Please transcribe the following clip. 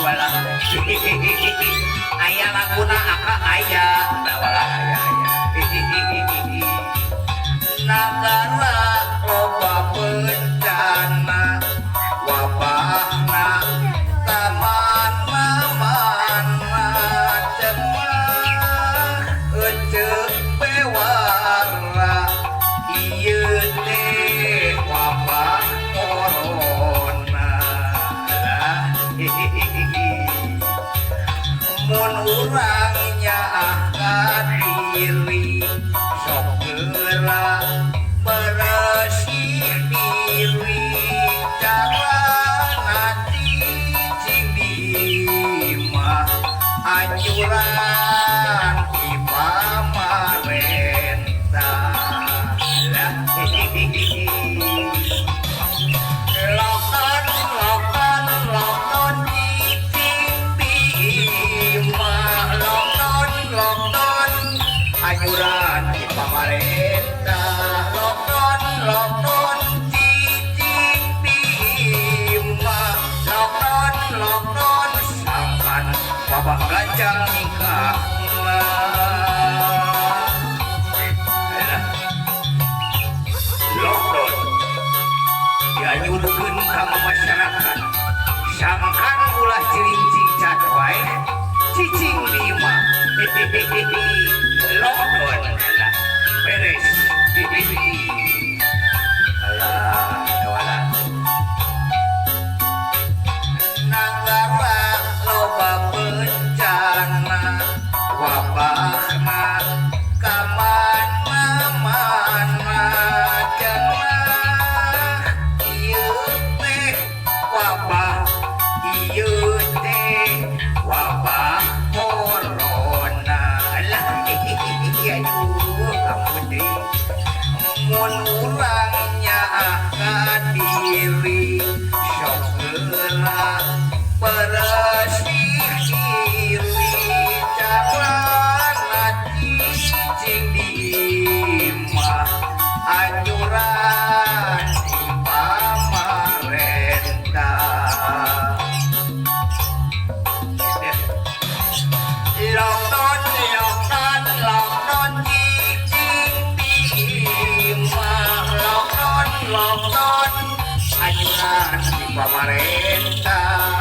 walah aya laguna aka aya walah aya nagara loba bencana wabahna taman maman cemah ecek bewara ieu teh wabah corona mun urang nyaah diri sok geura bersih diri carana cicing mah anjuran di pamarentah lokon cicing mah lokon anjuran di pamarentah lokon cicing mah lokon sangkan babak gancang nikah lockdown dianjurkeun ka masyarakat sangkan ulah cilincing cat wae cicing lima lockdown lah beres alah walah nagara loba bencana wabahna kaman maman cenah ieu teh wabah ieu teh wabah corona lah aduh kamu deh mun urang nyaah ka diri sok geura bersih diri carana cicing di mah anjuran di pamarentah lockdown cicing di mah lockdown anjuran di pamarentah